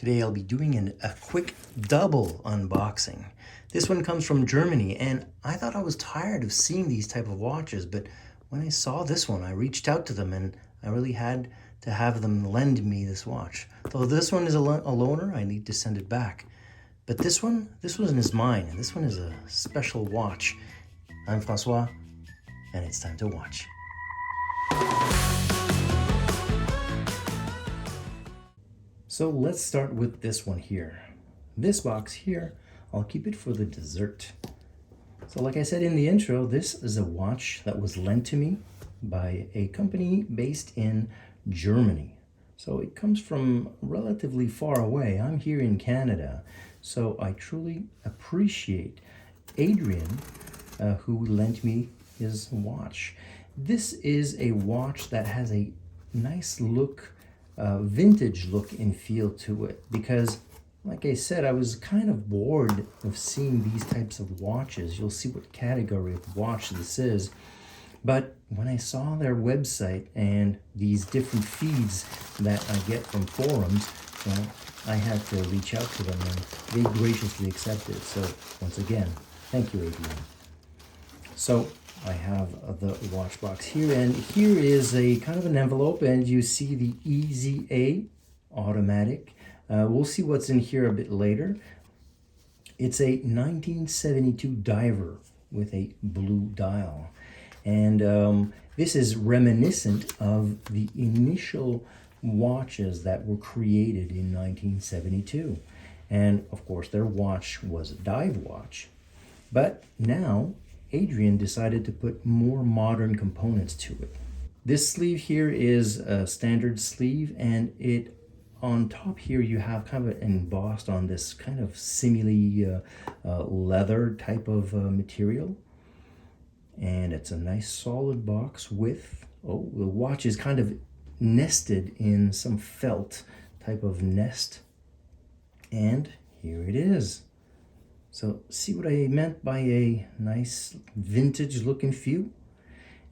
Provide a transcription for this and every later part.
Today I'll be doing a quick double unboxing. This one comes from Germany, and I thought I was tired of seeing these type of watches, but when I saw this one, I reached out to them and I really had to have them lend me this watch. Though this one is a loaner, I need to send it back. But this one is mine, and this one is a special watch. I'm Francois, and it's time to watch. So let's start with this one here. This box here, I'll keep it for the dessert. So like I said in the intro, this is a watch that was lent to me by a company based in Germany. So it comes from relatively far away. I'm here in Canada. So I truly appreciate Adrian, who lent me his watch. This is a watch that has a nice look, vintage look and feel to it, because like I said, I was kind of bored of seeing these types of watches. You'll see what category of watch this is. But when I saw their website and these different feeds that I get from forums, well, I had to reach out to them and they graciously accepted. So once again, thank you, Adrian. So I have the watch box here, and here is a kind of an envelope, and you see the EZA automatic. We'll see what's in here a bit later. It's a 1972 diver with a blue dial, and this is reminiscent of the initial watches that were created in 1972. And of course their watch was a dive watch, but now Adrian decided to put more modern components to it. This sleeve here is a standard sleeve, and it on top here you have kind of embossed on this kind of simile leather type of material, and it's a nice solid box with, oh, the watch is kind of nested in some felt type of nest, and here it is. So see what I meant by a nice vintage look and feel?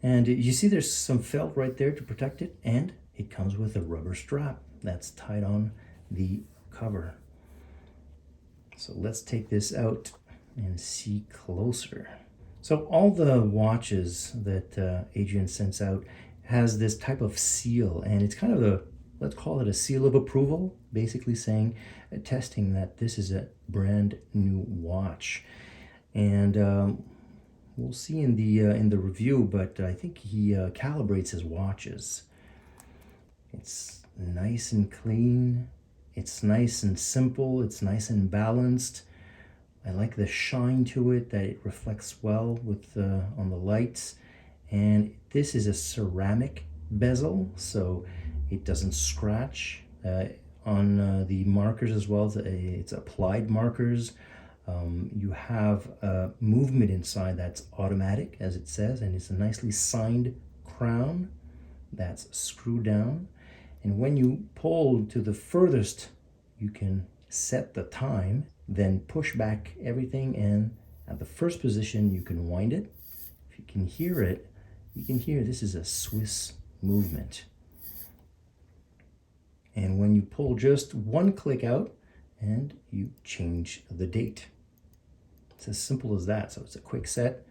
And you see there's some felt right there to protect it, and it comes with a rubber strap that's tied on the cover. So let's take this out and see closer. So all the watches that Adrian sends out has this type of seal, and it's kind of a, let's call it a seal of approval, basically saying, attesting that this is a brand new watch. And we'll see in the review, but I think he calibrates his watches. It's nice and clean. It's nice and simple. It's nice and balanced. I like the shine to it, that it reflects well with on the lights. And this is a ceramic bezel, so it doesn't scratch on the markers as well. It's applied markers. You have a movement inside that's automatic, as it says, and it's a nicely signed crown that's screwed down. And when you pull to the furthest, you can set the time, then push back everything, and at the first position you can wind it. If you can hear it, you can hear this is a Swiss movement. And when you pull just one click out, and you change the date. It's as simple as that. So it's a quick set,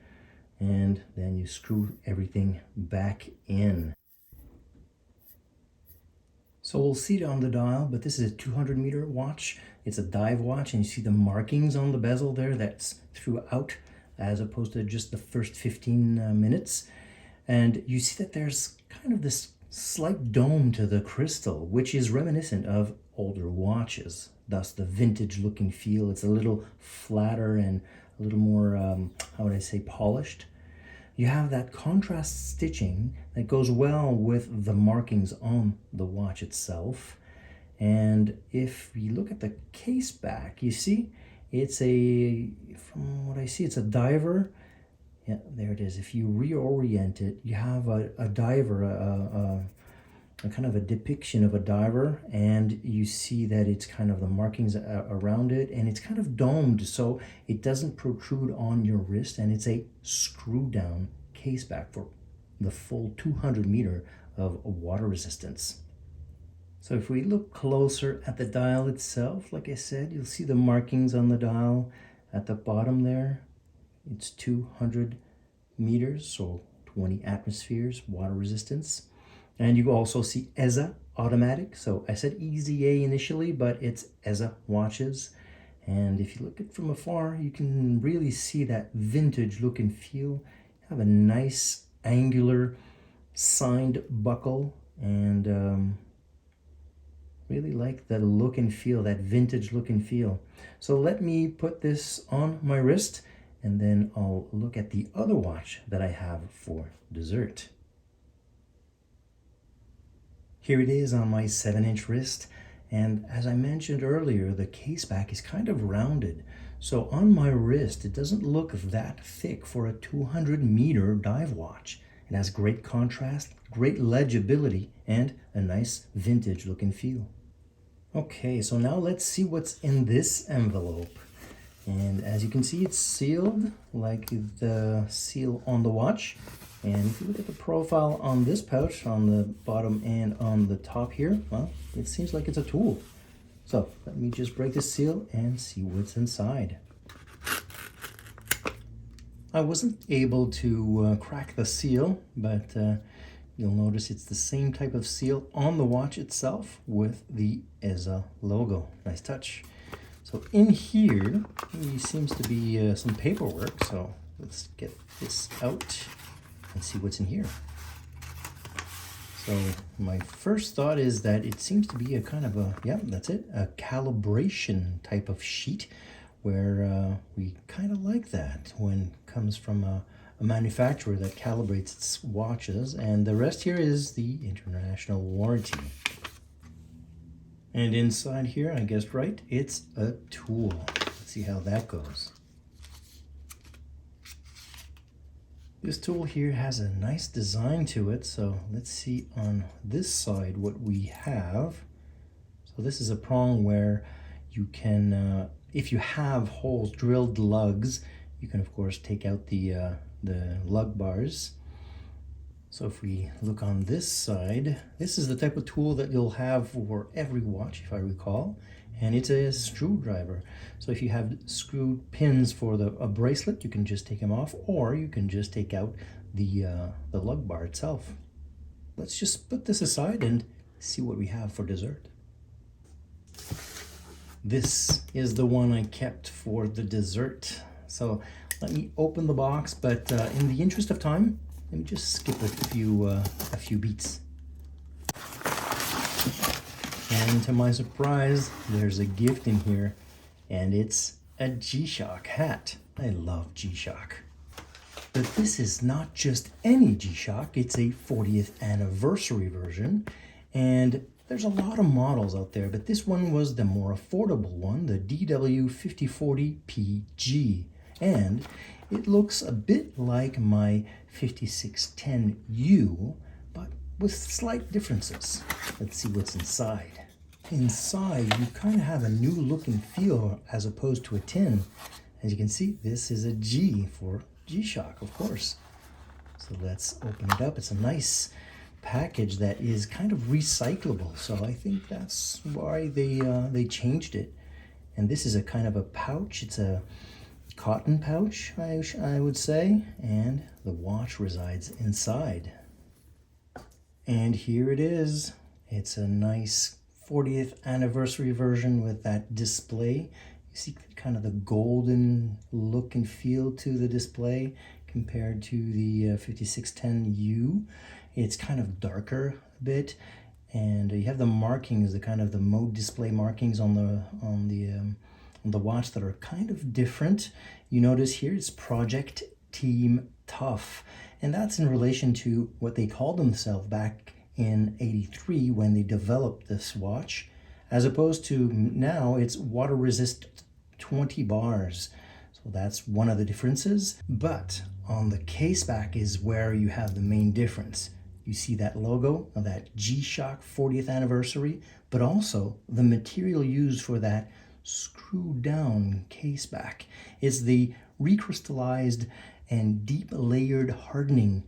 and then you screw everything back in. So we'll see it on the dial, but this is a 200-meter watch. It's a dive watch, and you see the markings on the bezel there, that's throughout, as opposed to just the first 15 minutes. And you see that there's kind of this slight dome to the crystal, which is reminiscent of older watches, thus the vintage look and feel. It's a little flatter and a little more, how would I say, polished. You have that contrast stitching that goes well with the markings on the watch itself. And if you look at the case back, you see it's a, from what I see, it's a diver. Yeah, there it is. If you reorient it, you have a diver, a kind of a depiction of a diver, and you see that it's kind of the markings around it, and it's kind of domed so it doesn't protrude on your wrist, and it's a screw down case back for the full 200 meter of water resistance. So if we look closer at the dial itself, like I said, you'll see the markings on the dial at the bottom there. It's 200 meters, so 20 atmospheres, water resistance. And you also see EZA automatic. So I said EZA initially, but it's EZA watches. And if you look at it from afar, you can really see that vintage look and feel. Have a nice angular signed buckle, and really like the look and feel, that vintage look and feel. So let me put this on my wrist, and then I'll look at the other watch that I have for dessert. Here it is on my 7-inch wrist, and as I mentioned earlier, the case back is kind of rounded. So on my wrist, it doesn't look that thick for a 200-meter dive watch. It has great contrast, great legibility, and a nice vintage look and feel. Okay, so now let's see what's in this envelope. And as you can see, it's sealed like the seal on the watch. And if you look at the profile on this pouch, on the bottom and on the top here, well, it seems like it's a tool. So let me just break the seal and see what's inside. I wasn't able to crack the seal, but you'll notice it's the same type of seal on the watch itself with the EZA logo. Nice touch. So in here, there seems to be some paperwork. So let's get this out and see what's in here. So my first thought is that it seems to be a kind of a, yeah, that's it, a calibration type of sheet, where we kind of like that when it comes from a manufacturer that calibrates its watches, and the rest here is the international warranty. And inside here, I guessed right, it's a tool. Let's see how that goes. This tool here has a nice design to it, so let's see on this side what we have. So this is a prong where you can, if you have holes, drilled lugs, you can of course take out the lug bars. So if we look on this side, this is the type of tool that you'll have for every watch, if I recall, and it's a screwdriver. So if you have screw pins for a bracelet, you can just take them off, or you can just take out the lug bar itself. Let's just put this aside and see what we have for dessert. This is the one I kept for the dessert. So let me open the box, but in the interest of time, let me just skip a few beats. And to my surprise, there's a gift in here, and it's a G-Shock hat. I love G-Shock. But this is not just any G-Shock, it's a 40th anniversary version, and there's a lot of models out there, but this one was the more affordable one, the DW5040PG, and it looks a bit like my 5610U, but with slight differences. Let's see what's inside. Inside, you kind of have a new look and feel as opposed to a tin. As you can see, this is a G for G-Shock, of course. So let's open it up. It's a nice package that is kind of recyclable. So I think that's why they changed it. And this is a kind of a pouch. It's a cotton pouch, I would say, and the watch resides inside. And here it is. It's a nice 40th anniversary version with that display. You see kind of the golden look and feel to the display compared to the 5610U. It's kind of darker a bit, and you have the markings, the kind of the mode display markings on the watch that are kind of different. You notice here it's Project Team Tough, and that's in relation to what they called themselves back in '83 when they developed this watch, as opposed to now it's water resist 20 bars. So that's one of the differences. But on the case back is where you have the main difference. You see that logo of that G-Shock 40th anniversary, but also the material used for that screw down case back is the recrystallized and deep layered hardening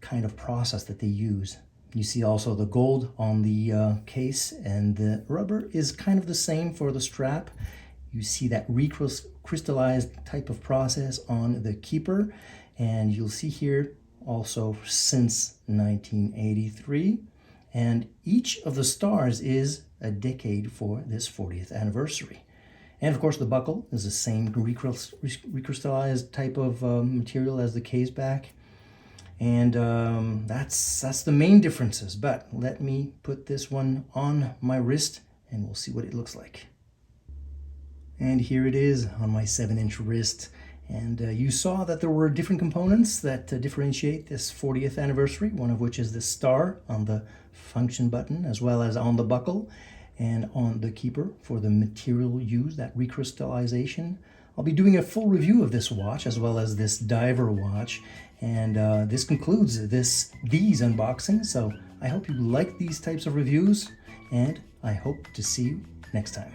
kind of process that they use. You see also the gold on the case, and the rubber is kind of the same for the strap. You see that recrystallized type of process on the keeper, and you'll see here also since 1983. And each of the stars is a decade for this 40th anniversary. And of course the buckle is the same recrystallized type of material as the case back. And that's the main differences. But let me put this one on my wrist and we'll see what it looks like. And here it is on my 7-inch wrist. And you saw that there were different components that differentiate this 40th anniversary, one of which is the star on the function button, as well as on the buckle and on the keeper for the material used, that recrystallization. I'll be doing a full review of this watch as well as this diver watch. And this concludes these unboxings. So I hope you like these types of reviews, and I hope to see you next time.